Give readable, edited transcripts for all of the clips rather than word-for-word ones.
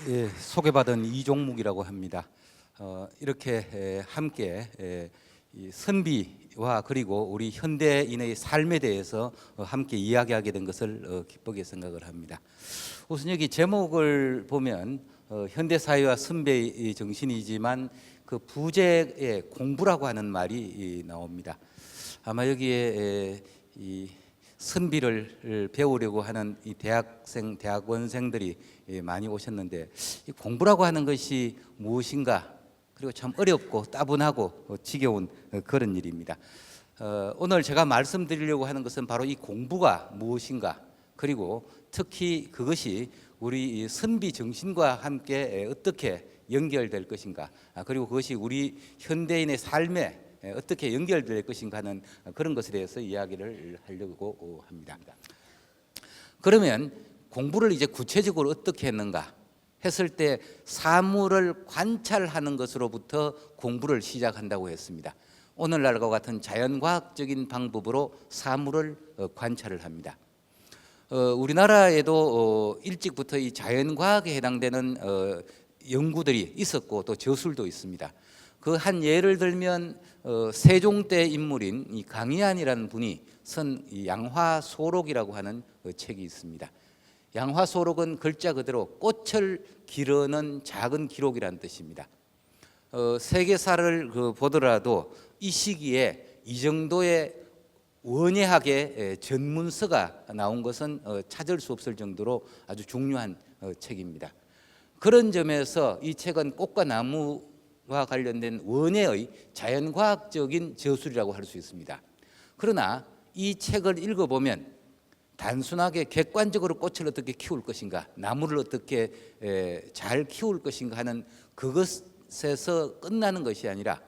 예, 소개받은 이종묵이라고 합니다. 이렇게 함께 이 선비와 그리고 우리 현대인의 삶에 대해서 함께 이야기하게 된 것을 기쁘게 생각을 합니다. 우선 여기 제목을 보면 현대 사회와 선비의 정신이지만 그 부재의 공부라고 하는 말이 나옵니다. 아마 여기에 이 선비를 배우려고 하는 이 대학원생들이 많이 오셨는데, 이 공부라고 하는 것이 무엇인가, 그리고 참 어렵고 따분하고 지겨운 그런 일입니다. 오늘 제가 말씀드리려고 하는 것은 바로 이 공부가 무엇인가, 그리고 특히 그것이 우리 선비 정신과 함께 어떻게 연결될 것인가, 그리고 그것이 우리 현대인의 삶에 어떻게 연결될 것인가 하는 그런 것에 대해서 이야기를 하려고 합니다. 그러면 공부를 이제 구체적으로 어떻게 했는가 했을 때 사물을 관찰하는 것으로부터 공부를 시작한다고 했습니다. 오늘날과 같은 자연과학적인 방법으로 사물을 관찰을 합니다. 우리나라에도 일찍부터 이 자연과학에 해당되는 연구들이 있었고 또 저술도 있습니다. 그 한 예를 들면 세종 때 인물인 이 강희안이라는 분이 쓴 양화소록이라고 하는 책이 있습니다. 양화소록은 글자 그대로 꽃을 기르는 작은 기록이라는 뜻입니다. 세계사를 보더라도 이 시기에 이 정도의 원예학의 전문서가 나온 것은 찾을 수 없을 정도로 아주 중요한 책입니다. 그런 점에서 이 책은 꽃과 나무와 관련된 원예의 자연과학적인 저술이라고 할 수 있습니다. 그러나 이 책을 읽어보면 단순하게 객관적으로 꽃을 어떻게 키울 것인가, 나무를 어떻게 잘 키울 것인가 하는 그것에서 끝나는 것이 아니라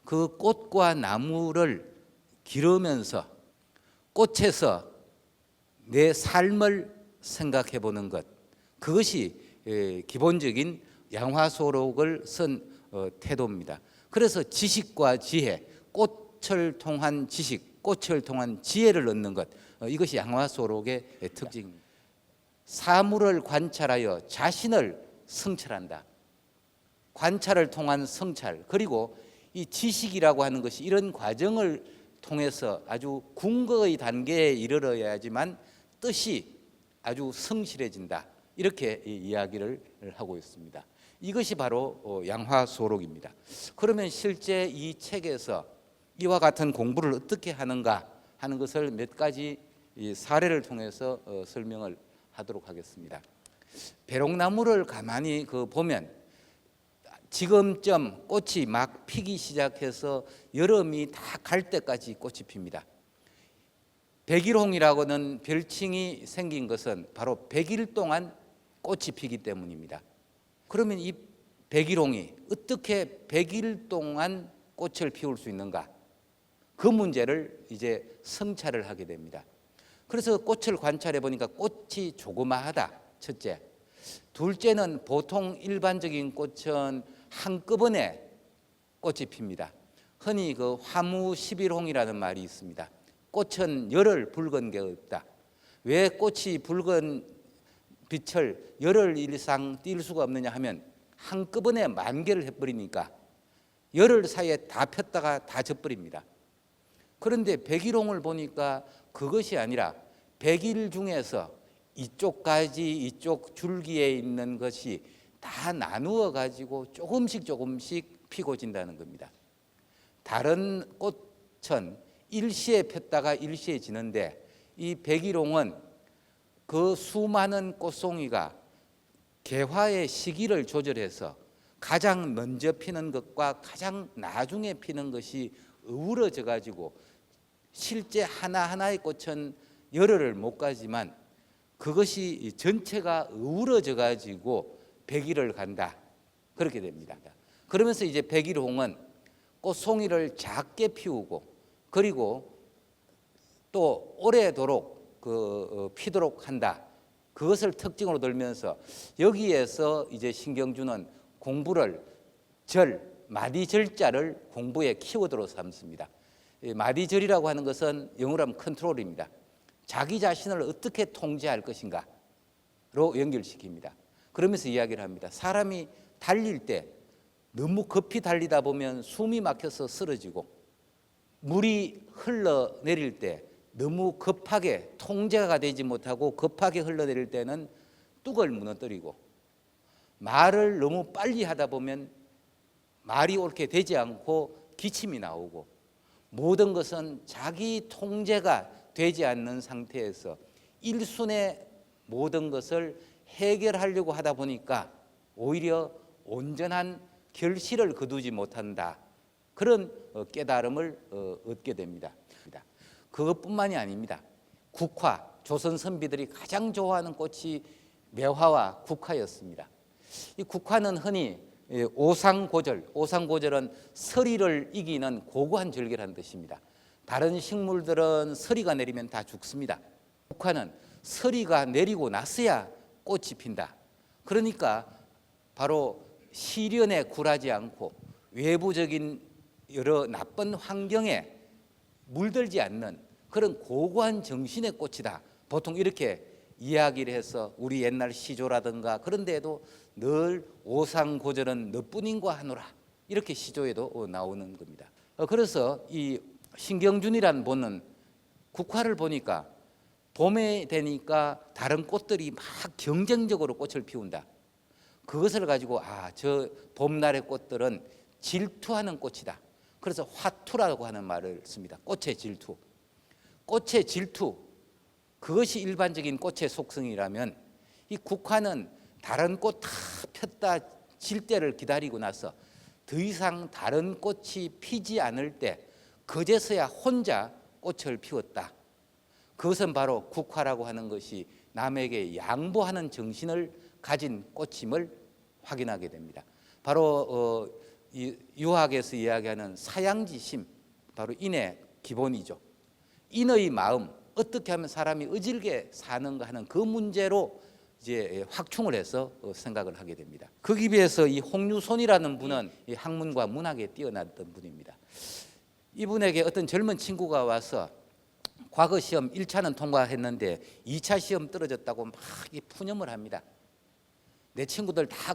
그 꽃과 나무를 기르면서 꽃에서 내 삶을 생각해 보는 것, 그것이 기본적인 양화소록을 쓴 태도입니다. 그래서 지식과 지혜, 꽃을 통한 지식, 꽃을 통한 지혜를 얻는 것, 이것이 양화소록의 특징입니다. 사물을 관찰하여 자신을 성찰한다. 관찰을 통한 성찰, 그리고 이 지식이라고 하는 것이 이런 과정을 통해서 아주 궁극의 단계에 이르러야지만 뜻이 아주 성실해진다, 이렇게 이야기를 하고 있습니다. 이것이 바로 양화소록입니다. 그러면 실제 이 책에서 이와 같은 공부를 어떻게 하는가 하는 것을 몇 가지 사례를 통해서 설명을 하도록 하겠습니다. 배롱나무를 가만히 보면 지금쯤 꽃이 막 피기 시작해서 여름이 다 갈 때까지 꽃이 핍니다. 백일홍이라고는 별칭이 생긴 것은 바로 100일 동안 꽃이 피기 때문입니다. 그러면 이 백일홍이 어떻게 100일 동안 꽃을 피울 수 있는가? 그 문제를 이제 성찰을 하게 됩니다. 그래서 꽃을 관찰해 보니까 꽃이 조그마하다, 첫째. 둘째는 보통 일반적인 꽃은 한꺼번에 꽃이 핍니다. 흔히 그 화무 11홍이라는 말이 있습니다. 꽃은 열흘 붉은 게 없다. 왜 꽃이 붉은 빛을 열흘 이상 띌 수가 없느냐 하면 한꺼번에 만개를 해버리니까 열흘 사이에 다 폈다가 다 져버립니다. 그런데 백일홍을 보니까 그것이 아니라 100일 중에서 이쪽까지 이쪽 줄기에 있는 것이 다 나누어 가지고 조금씩 피고 진다는 겁니다. 다른 꽃은 일시에 폈다가 일시에 지는데 이 백일홍은 그 수많은 꽃송이가 개화의 시기를 조절해서 가장 먼저 피는 것과 가장 나중에 피는 것이 어우러져 가지고 실제 하나하나의 꽃은 열흘을 못 가지만 그것이 전체가 어우러져 가지고 100일을 간다, 그렇게 됩니다. 그러면서 이제 백일홍은 꽃송이를 작게 피우고 그리고 또 오래도록 피도록 한다, 그것을 특징으로 들면서 여기에서 이제 신경주는 공부를 마디절자를 공부의 키워드로 삼습니다. 마디절이라고 하는 것은 영어로 하면 컨트롤입니다. 자기 자신을 어떻게 통제할 것인가로 연결시킵니다. 그러면서 이야기를 합니다. 사람이 달릴 때 너무 급히 달리다 보면 숨이 막혀서 쓰러지고, 물이 흘러내릴 때 너무 급하게 통제가 되지 못하고 급하게 흘러내릴 때는 뚝을 무너뜨리고, 말을 너무 빨리 하다 보면 말이 옳게 되지 않고 기침이 나오고, 모든 것은 자기 통제가 되지 않는 상태에서 일순에 모든 것을 해결하려고 하다 보니까 오히려 온전한 결실을 거두지 못한다. 그런 깨달음을 얻게 됩니다. 그것뿐만이 아닙니다. 국화, 조선 선비들이 가장 좋아하는 꽃이 매화와 국화였습니다. 이 국화는 흔히 오상고절, 오상고절은 서리를 이기는 고고한 절개라는 뜻입니다. 다른 식물들은 서리가 내리면 다 죽습니다. 국화는 서리가 내리고 나서야 꽃이 핀다. 그러니까 바로 시련에 굴하지 않고 외부적인 여러 나쁜 환경에 물들지 않는 그런 고고한 정신의 꽃이다. 보통 이렇게 이야기를 해서 우리 옛날 시조라든가 그런 데에도 늘 오상고절은 너뿐인과 하노라, 이렇게 시조에도 나오는 겁니다. 그래서 이 신경준이라는 분은 국화를 보니까 봄에 되니까 다른 꽃들이 막 경쟁적으로 꽃을 피운다. 그것을 가지고 저 봄날의 꽃들은 질투하는 꽃이다. 그래서 화투라고 하는 말을 씁니다. 꽃의 질투. 꽃의 질투, 그것이 일반적인 꽃의 속성이라면 이 국화는 다른 꽃 다 폈다 질 때를 기다리고 나서 더 이상 다른 꽃이 피지 않을 때 그제서야 혼자 꽃을 피웠다. 그것은 바로 국화라고 하는 것이 남에게 양보하는 정신을 가진 꽃임을 확인하게 됩니다. 바로 유학에서 이야기하는 사양지심, 바로 인의 기본이죠. 인의 마음, 어떻게 하면 사람이 의질게 사는가 하는 그 문제로 이제 확충을 해서 생각을 하게 됩니다. 거기에 비해서 이 홍유손이라는 분은 이 학문과 문학에 뛰어났던 분입니다. 이분에게 어떤 젊은 친구가 와서 과거 시험 1차는 통과했는데 2차 시험 떨어졌다고 막 푸념을 합니다. 내 친구들 다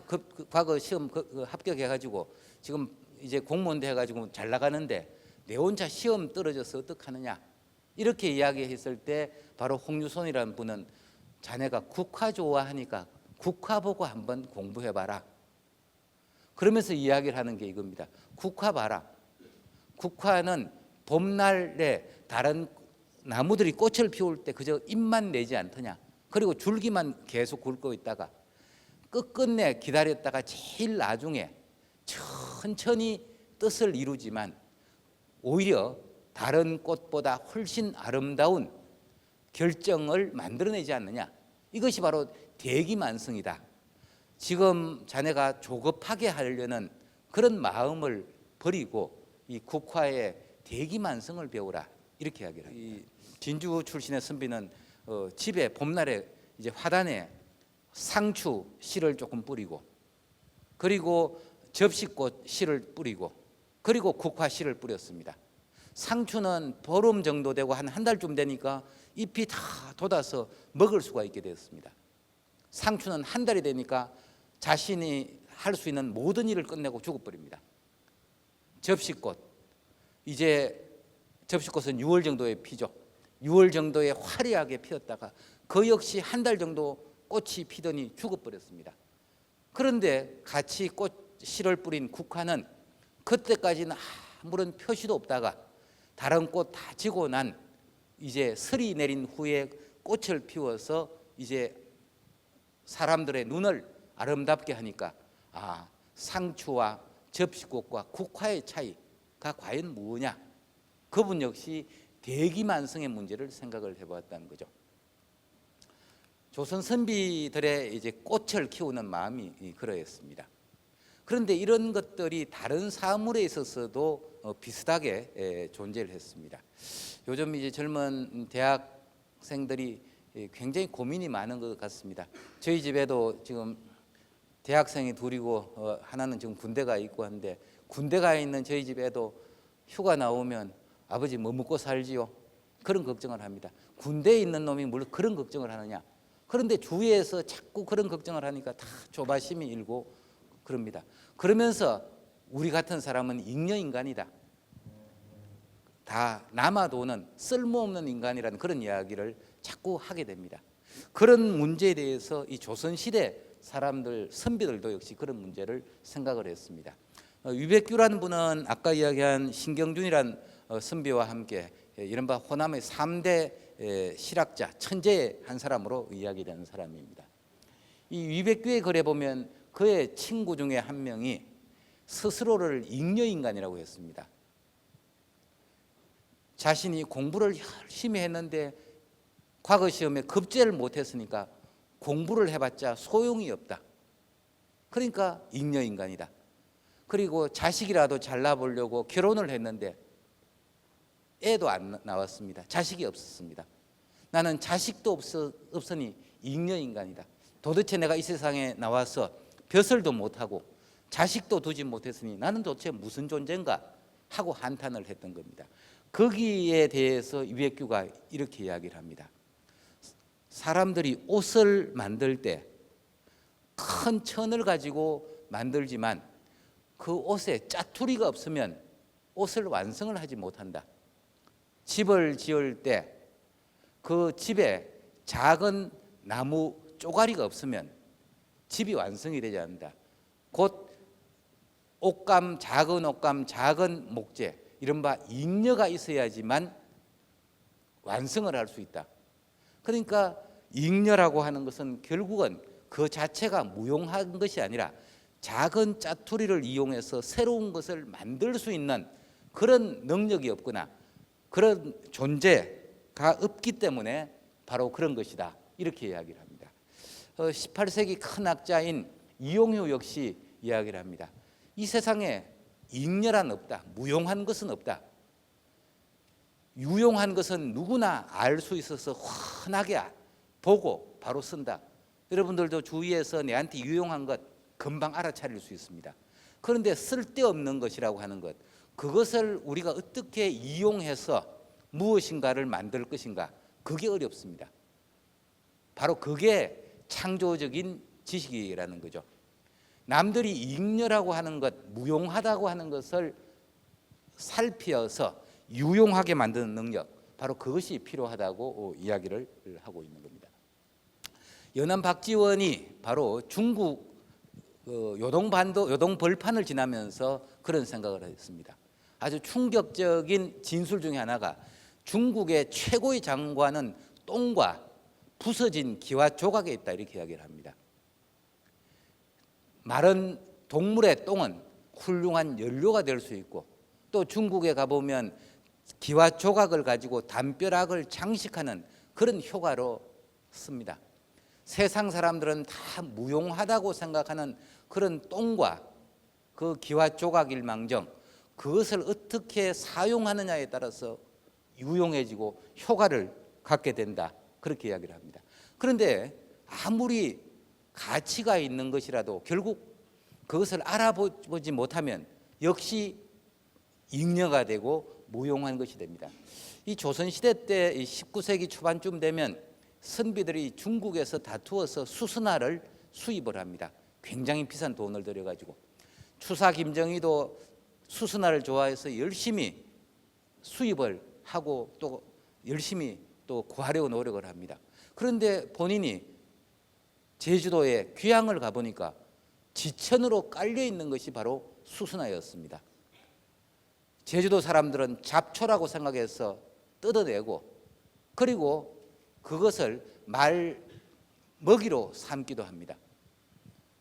과거 시험 합격해가지고 지금 이제 공무원 돼가지고 잘 나가는데 내 혼자 시험 떨어져서 어떡하느냐, 이렇게 이야기했을 때 바로 홍유손이라는 분은 자네가 국화 좋아하니까 국화 보고 한번 공부해봐라. 그러면서 이야기를 하는 게 이겁니다. 국화 봐라. 국화는 봄날에 다른 나무들이 꽃을 피울 때 그저 잎만 내지 않더냐, 그리고 줄기만 계속 굵고 있다가 끝끝내 기다렸다가 제일 나중에 천천히 뜻을 이루지만 오히려 다른 꽃보다 훨씬 아름다운 결정을 만들어내지 않느냐, 이것이 바로 대기만성이다. 지금 자네가 조급하게 하려는 그런 마음을 버리고 이 국화의 대기만성을 배우라, 이렇게 이야기를 합니다. 진주 출신의 선비는 집에 봄날에 이제 화단에 상추 씨를 조금 뿌리고, 그리고 접시꽃 씨를 뿌리고, 그리고 국화 씨를 뿌렸습니다. 상추는 보름 정도 되고 한 달쯤 되니까 잎이 다 돋아서 먹을 수가 있게 되었습니다. 상추는 한 달이 되니까 자신이 할 수 있는 모든 일을 끝내고 죽어버립니다. 접시꽃, 이제 접시꽃은 6월 정도에 피죠. 6월 정도에 화려하게 피었다가 그 역시 한 달 정도 꽃이 피더니 죽어버렸습니다. 그런데 같이 꽃 씨를 뿌린 국화는 그때까지는 아무런 표시도 없다가 다른 꽃 다 지고 난 이제 설이 내린 후에 꽃을 피워서 이제 사람들의 눈을 아름답게 하니까 상추와 접시꽃과 국화의 차이가 과연 뭐냐, 그분 역시 대기만성의 문제를 생각을 해보았다는 거죠. 조선 선비들의 이제 꽃을 키우는 마음이 그러했습니다. 그런데 이런 것들이 다른 사물에 있어서도 비슷하게 존재를 했습니다. 요즘 이제 젊은 대학생들이 굉장히 고민이 많은 것 같습니다. 저희 집에도 지금 대학생이 둘이고 하나는 지금 군대가 있고 한데, 군대가 있는 저희 집에도 휴가 나오면 아버지 뭐 먹고 살지요? 그런 걱정을 합니다. 군대에 있는 놈이 물론 그런 걱정을 하느냐? 그런데 주위에서 자꾸 그런 걱정을 하니까 다 조바심이 일고 그럽니다. 그러면서 우리 같은 사람은 잉여인간이다, 다 남아도는 쓸모없는 인간이라는 그런 이야기를 자꾸 하게 됩니다. 그런 문제에 대해서 이 조선시대 사람들, 선비들도 역시 그런 문제를 생각을 했습니다. 유백규라는 분은 아까 이야기한 신경준이란 선비와 함께 이른바 호남의 3대 실학자, 천재의 한 사람으로 이야기되는 사람입니다. 이 유백규의 글에 보면 그의 친구 중에 한 명이 스스로를 잉여인간이라고 했습니다. 자신이 공부를 열심히 했는데 과거 시험에 급제를 못했으니까 공부를 해봤자 소용이 없다. 그러니까 잉여인간이다. 그리고 자식이라도 잘 낳아보려고 결혼을 했는데 애도 안 나왔습니다. 자식이 없었습니다. 나는 자식도 없으니 잉여인간이다. 도대체 내가 이 세상에 나와서 벼슬도 못하고 자식도 두지 못했으니 나는 도대체 무슨 존재인가 하고 한탄을 했던 겁니다. 거기에 대해서 유백규가 이렇게 이야기를 합니다. 사람들이 옷을 만들 때 큰 천을 가지고 만들지만 그 옷에 짜투리가 없으면 옷을 완성을 하지 못한다. 집을 지을 때 그 집에 작은 나무 쪼가리가 없으면 집이 완성이 되지 않는다. 곧 옷감, 작은 목재, 이른바 잉여가 있어야지만 완성을 할 수 있다. 그러니까 잉여라고 하는 것은 결국은 그 자체가 무용한 것이 아니라 작은 짜투리를 이용해서 새로운 것을 만들 수 있는 그런 능력이 없거나 그런 존재가 없기 때문에 바로 그런 것이다, 이렇게 이야기를 합니다. 18세기 큰 학자인 이용효 역시 이야기를 합니다. 이 세상에 잉여란 없다, 무용한 것은 없다. 유용한 것은 누구나 알 수 있어서 환하게 보고 바로 쓴다. 여러분들도 주위에서 내한테 유용한 것 금방 알아차릴 수 있습니다. 그런데 쓸데없는 것이라고 하는 것, 그것을 우리가 어떻게 이용해서 무엇인가를 만들 것인가, 그게 어렵습니다. 바로 그게 창조적인 지식이라는 거죠. 남들이 잉여라고 하는 것, 무용하다고 하는 것을 살피어서 유용하게 만드는 능력, 바로 그것이 필요하다고 이야기를 하고 있는 겁니다. 연암 박지원이 바로 중국 요동 벌판을 지나면서 그런 생각을 했습니다. 아주 충격적인 진술 중에 하나가 중국의 최고의 장관은 똥과 부서진 기와 조각에 있다, 이렇게 이야기를 합니다. 마른 동물의 똥은 훌륭한 연료가 될 수 있고, 또 중국에 가보면 기와 조각을 가지고 담벼락을 장식하는 그런 효과로 씁니다. 세상 사람들은 다 무용하다고 생각하는 그런 똥과 그 기와 조각일망정, 그것을 어떻게 사용하느냐에 따라서 유용해지고 효과를 갖게 된다, 그렇게 이야기를 합니다. 그런데 아무리 가치가 있는 것이라도 결국 그것을 알아보지 못하면 역시 잉여가 되고 무용한 것이 됩니다. 이 조선시대 때 19세기 초반쯤 되면 선비들이 중국에서 다투어서 수선화를 수입을 합니다. 굉장히 비싼 돈을 들여가지고. 추사 김정희도 수선화를 좋아해서 열심히 수입을 하고 또 열심히 또 구하려고 노력을 합니다. 그런데 본인이 제주도에 귀향을 가보니까 지천으로 깔려 있는 것이 바로 수선화였습니다. 제주도 사람들은 잡초라고 생각해서 뜯어내고, 그리고 그것을 말 먹이로 삼기도 합니다.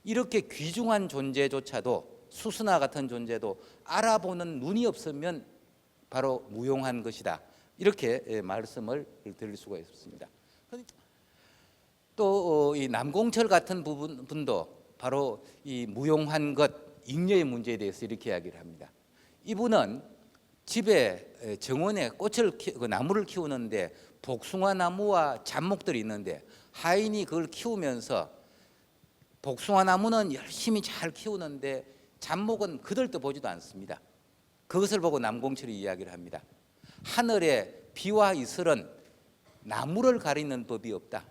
이렇게 귀중한 존재조차도, 수선화 같은 존재도 알아보는 눈이 없으면 바로 무용한 것이다, 이렇게 말씀을 드릴 수가 있습니다. 또 이 남공철 같은 분도 바로 이 무용한 것, 잉여의 문제에 대해서 이렇게 이야기를 합니다. 이분은 집에 정원에 나무를 키우는데 복숭아 나무와 잡목들이 있는데 하인이 그걸 키우면서 복숭아 나무는 열심히 잘 키우는데 잡목은 그들도 보지도 않습니다. 그것을 보고 남공철이 이야기를 합니다. 하늘에 비와 이슬은 나무를 가리는 법이 없다.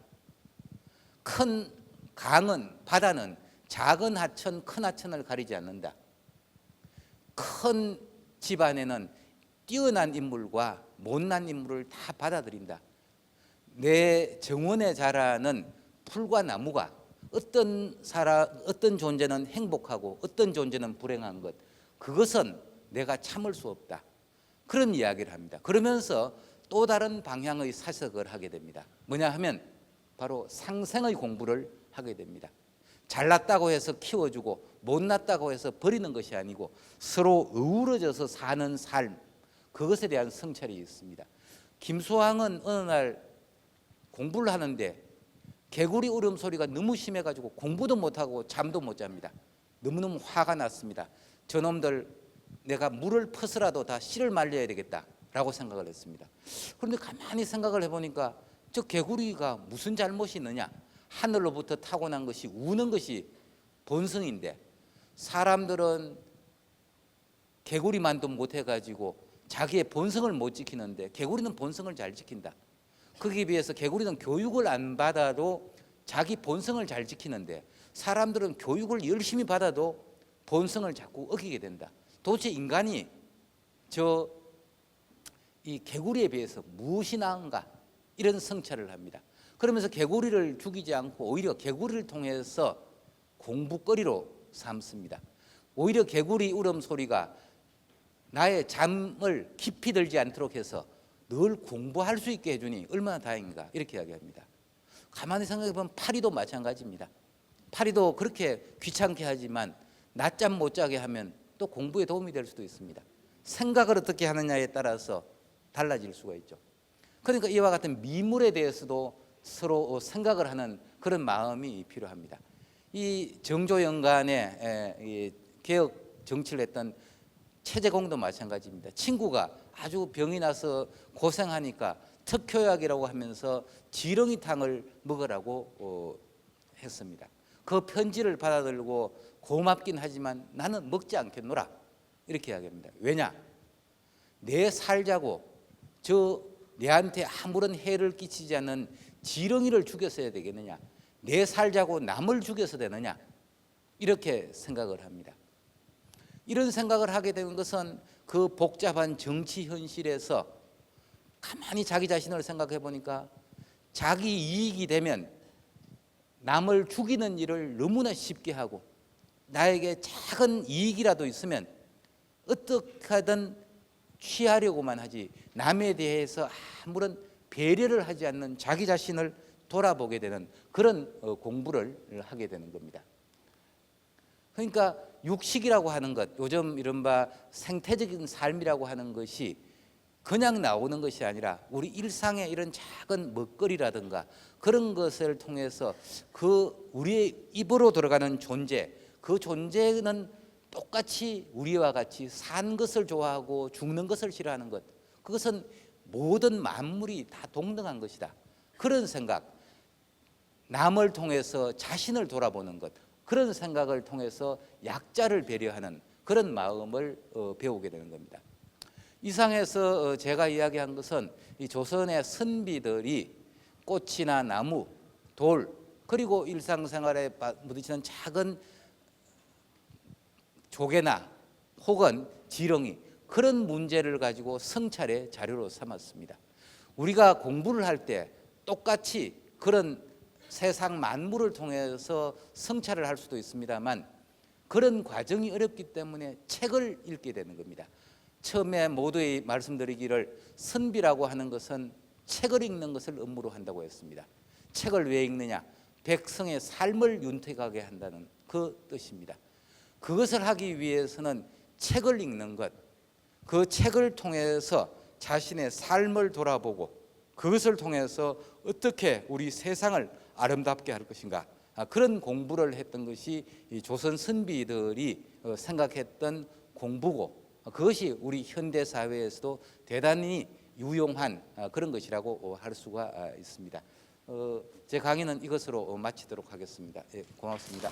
큰 강은 바다는 작은 하천, 큰 하천을 가리지 않는다. 큰 집안에는 뛰어난 인물과 못난 인물을 다 받아들인다. 내 정원에 자라는 풀과 나무가 어떤 존재는 행복하고 어떤 존재는 불행한 것, 그것은 내가 참을 수 없다. 그런 이야기를 합니다. 그러면서 또 다른 방향의 사색을 하게 됩니다. 뭐냐 하면 바로 상생의 공부를 하게 됩니다. 잘났다고 해서 키워주고 못났다고 해서 버리는 것이 아니고 서로 어우러져서 사는 삶, 그것에 대한 성찰이 있습니다. 김수왕은 어느 날 공부를 하는데 개구리 울음소리가 너무 심해가지고 공부도 못하고 잠도 못 잡니다. 너무너무 화가 났습니다. 저놈들 내가 물을 퍼서라도 다 씨를 말려야 되겠다라고 생각을 했습니다. 그런데 가만히 생각을 해보니까 저 개구리가 무슨 잘못이 있느냐. 하늘로부터 타고난 것이 우는 것이 본성인데 사람들은 개구리만도 못해가지고 자기의 본성을 못 지키는데 개구리는 본성을 잘 지킨다. 거기에 비해서 개구리는 교육을 안 받아도 자기 본성을 잘 지키는데 사람들은 교육을 열심히 받아도 본성을 자꾸 어기게 된다. 도대체 인간이 이 개구리에 비해서 무엇이 나은가, 이런 성찰을 합니다. 그러면서 개구리를 죽이지 않고 오히려 개구리를 통해서 공부거리로 삼습니다. 오히려 개구리 울음소리가 나의 잠을 깊이 들지 않도록 해서 늘 공부할 수 있게 해주니 얼마나 다행인가, 이렇게 이야기합니다. 가만히 생각해 보면 파리도 마찬가지입니다. 파리도 그렇게 귀찮게 하지만 낮잠 못 자게 하면 또 공부에 도움이 될 수도 있습니다. 생각을 어떻게 하느냐에 따라서 달라질 수가 있죠. 그러니까 이와 같은 미물에 대해서도 서로 생각을 하는 그런 마음이 필요합니다. 이 정조연간에 개혁 정치를 했던 최재공도 마찬가지입니다. 친구가 아주 병이 나서 고생하니까 특효약이라고 하면서 지렁이탕을 먹으라고 했습니다. 그 편지를 받아들고 고맙긴 하지만 나는 먹지 않겠노라, 이렇게 이야기합니다. 왜냐? 내 살자고 내한테 아무런 해를 끼치지 않는 지렁이를 죽였어야 되겠느냐, 내 살자고 남을 죽여서 되느냐, 이렇게 생각을 합니다. 이런 생각을 하게 되는 것은 그 복잡한 정치 현실에서 가만히 자기 자신을 생각해 보니까 자기 이익이 되면 남을 죽이는 일을 너무나 쉽게 하고 나에게 작은 이익이라도 있으면 어떻게든 취하려고만 하지 남에 대해서 아무런 배려를 하지 않는 자기 자신을 돌아보게 되는 그런 공부를 하게 되는 겁니다. 그러니까 육식이라고 하는 것, 요즘 이른바 생태적인 삶이라고 하는 것이 그냥 나오는 것이 아니라 우리 일상의 이런 작은 먹거리라든가 그런 것을 통해서 그 우리의 입으로 들어가는 존재, 그 존재는 똑같이 우리와 같이 산 것을 좋아하고 죽는 것을 싫어하는 것, 그것은 모든 만물이 다 동등한 것이다. 그런 생각, 남을 통해서 자신을 돌아보는 것, 그런 생각을 통해서 약자를 배려하는 그런 마음을 배우게 되는 겁니다. 이상에서 제가 이야기한 것은 이 조선의 선비들이 꽃이나 나무, 돌, 그리고 일상생활에 부딪히는 작은 조개나 혹은 지렁이, 그런 문제를 가지고 성찰의 자료로 삼았습니다. 우리가 공부를 할 때 똑같이 그런 세상 만물을 통해서 성찰을 할 수도 있습니다만 그런 과정이 어렵기 때문에 책을 읽게 되는 겁니다. 처음에 모두에 말씀드리기를 선비라고 하는 것은 책을 읽는 것을 업무로 한다고 했습니다. 책을 왜 읽느냐? 백성의 삶을 윤택하게 한다는 그 뜻입니다. 그것을 하기 위해서는 책을 읽는 것, 그 책을 통해서 자신의 삶을 돌아보고 그것을 통해서 어떻게 우리 세상을 아름답게 할 것인가, 그런 공부를 했던 것이 이 조선 선비들이 생각했던 공부고, 그것이 우리 현대 사회에서도 대단히 유용한 그런 것이라고 할 수가 있습니다. 제 강의는 이것으로 마치도록 하겠습니다. 고맙습니다.